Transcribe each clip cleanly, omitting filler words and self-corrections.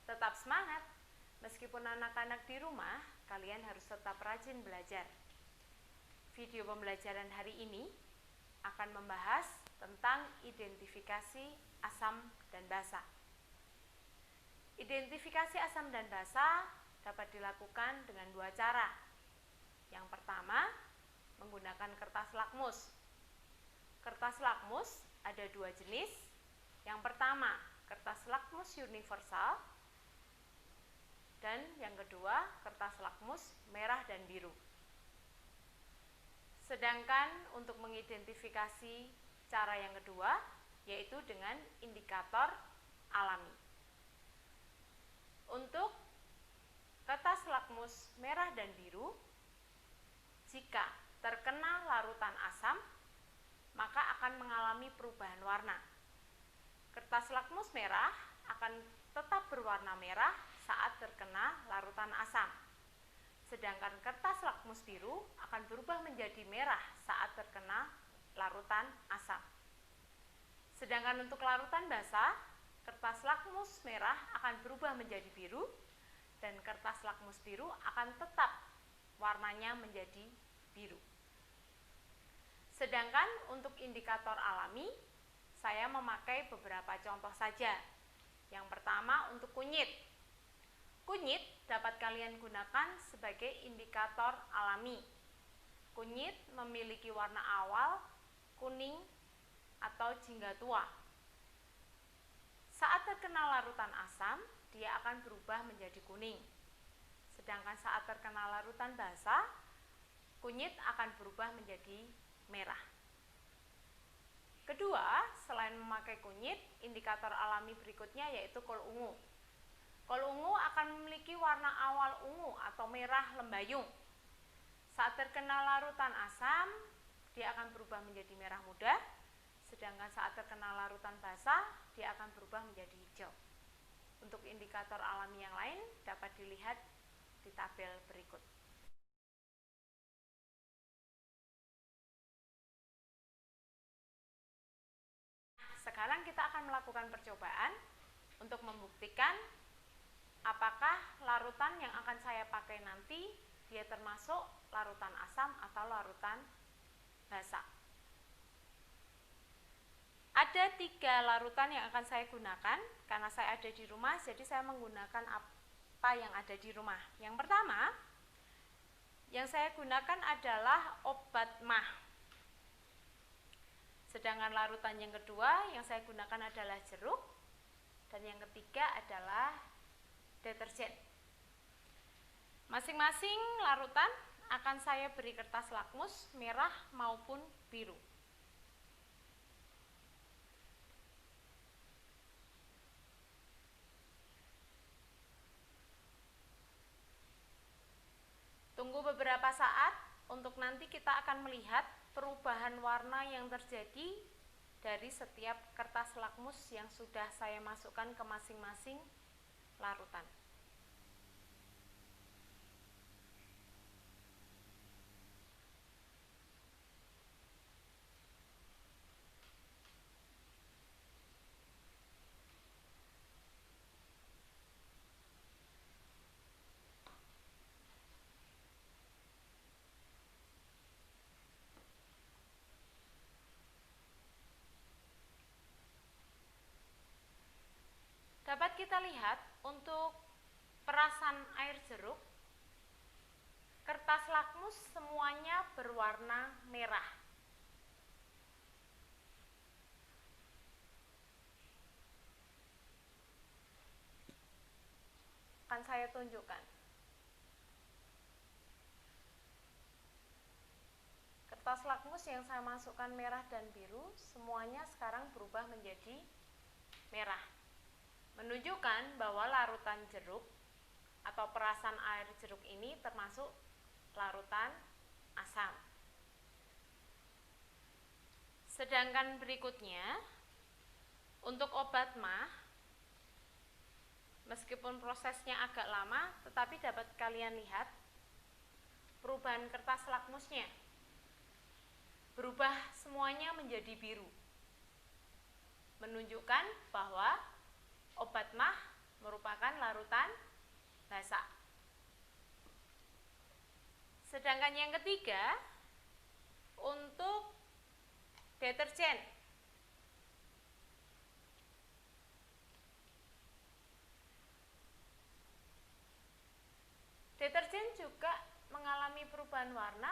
Tetap semangat. Meskipun anak-anak di rumah, kalian harus tetap rajin belajar. Video pembelajaran hari ini akan membahas tentang identifikasi asam dan basa. Identifikasi asam dan basa dapat dilakukan dengan dua cara. Yang pertama, menggunakan kertas lakmus. Kertas lakmus ada dua jenis. Yang pertama, kertas lakmus universal, dan yang kedua, kertas lakmus merah dan biru. Sedangkan untuk mengidentifikasi cara yang kedua, yaitu dengan indikator alami. Untuk kertas lakmus merah dan biru, jika terkena larutan asam, maka akan mengalami perubahan warna. Kertas lakmus merah akan tetap berwarna merah saat terkena larutan asam. Sedangkan kertas lakmus biru akan berubah menjadi merah saat terkena larutan asam. Sedangkan untuk larutan basa, kertas lakmus merah akan berubah menjadi biru dan kertas lakmus biru akan tetap warnanya menjadi biru. Sedangkan untuk indikator alami, saya memakai beberapa contoh saja. Yang pertama untuk kunyit. Kunyit dapat kalian gunakan sebagai indikator alami. Kunyit memiliki warna awal kuning atau jingga tua. Saat terkena larutan asam, dia akan berubah menjadi kuning. Sedangkan saat terkena larutan basa, kunyit akan berubah menjadi merah. Kedua, selain memakai kunyit, indikator alami berikutnya yaitu kol ungu. Kol ungu akan memiliki warna awal ungu atau merah lembayung. Saat terkena larutan asam, dia akan berubah menjadi merah muda, sedangkan saat terkena larutan basa, dia akan berubah menjadi hijau. Untuk indikator alami yang lain dapat dilihat di tabel berikut. Sekarang kita akan melakukan percobaan untuk membuktikan apakah larutan yang akan saya pakai nanti dia termasuk larutan asam atau larutan basa. Ada 3 larutan yang akan saya gunakan. Karena saya ada di rumah, jadi saya menggunakan apa yang ada di rumah. Yang pertama, yang saya gunakan adalah obat mah. Sedangkan larutan yang kedua yang saya gunakan adalah jeruk, dan yang ketiga adalah deterjen. Masing-masing larutan akan saya beri kertas lakmus merah maupun biru. Tunggu beberapa saat, untuk nanti kita akan melihat perubahan warna yang terjadi dari setiap kertas lakmus yang sudah saya masukkan ke masing-masing larutan. Dapat kita lihat untuk perasan air jeruk, kertas lakmus semuanya berwarna merah. Akan saya tunjukkan. Kertas lakmus yang saya masukkan merah dan biru, semuanya sekarang berubah menjadi merah. Menunjukkan bahwa larutan jeruk atau perasan air jeruk ini termasuk larutan asam. Sedangkan berikutnya, untuk obat mah, meskipun prosesnya agak lama, tetapi dapat kalian lihat perubahan kertas lakmusnya. Berubah semuanya menjadi biru. Menunjukkan bahwa obat mah merupakan larutan basah. Sedangkan yang ketiga, untuk deterjen. Deterjen juga mengalami perubahan warna,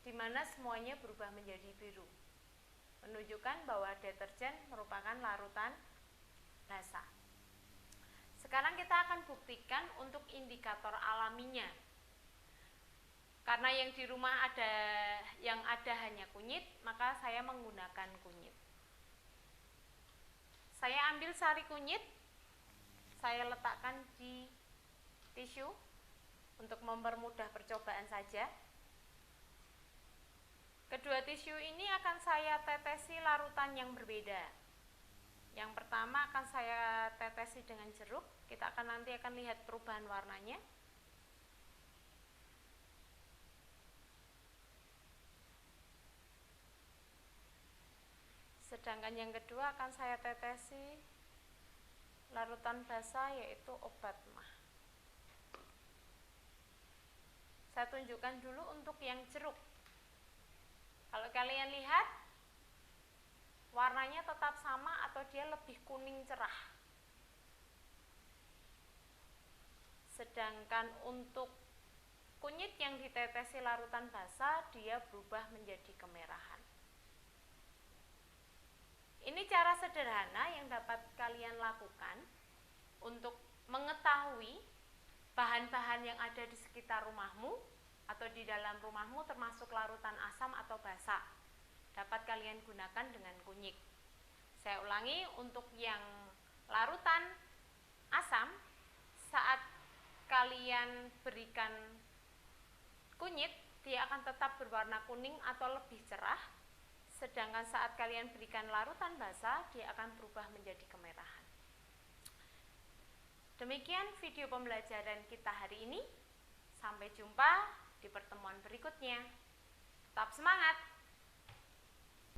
di mana semuanya berubah menjadi biru, menunjukkan bahwa deterjen merupakan larutan basah. Sekarang kita akan buktikan untuk indikator alaminya. Karena yang di rumah ada hanya kunyit, maka saya menggunakan kunyit. Saya ambil sari kunyit, saya letakkan di tisu untuk mempermudah percobaan saja. Kedua tisu ini akan saya tetesi larutan yang berbeda. Yang pertama akan saya tetesi dengan jeruk. Kita nanti akan lihat perubahan warnanya. Sedangkan yang kedua akan saya tetesi larutan basah, yaitu obat mah. Saya tunjukkan dulu untuk yang jeruk. Kalau kalian lihat, warnanya tetap sama atau dia lebih kuning cerah. Sedangkan untuk kunyit yang ditetesi larutan basah, dia berubah menjadi kemerahan. Ini cara sederhana yang dapat kalian lakukan untuk mengetahui bahan-bahan yang ada di sekitar rumahmu atau di dalam rumahmu, termasuk larutan asam atau basah, dapat kalian gunakan dengan kunyit. Saya ulangi, untuk yang larutan asam, saat kalian berikan kunyit, dia akan tetap berwarna kuning atau lebih cerah. Sedangkan saat kalian berikan larutan basah, dia akan berubah menjadi kemerahan. Demikian video pembelajaran kita hari ini. Sampai jumpa di pertemuan berikutnya. Tetap semangat!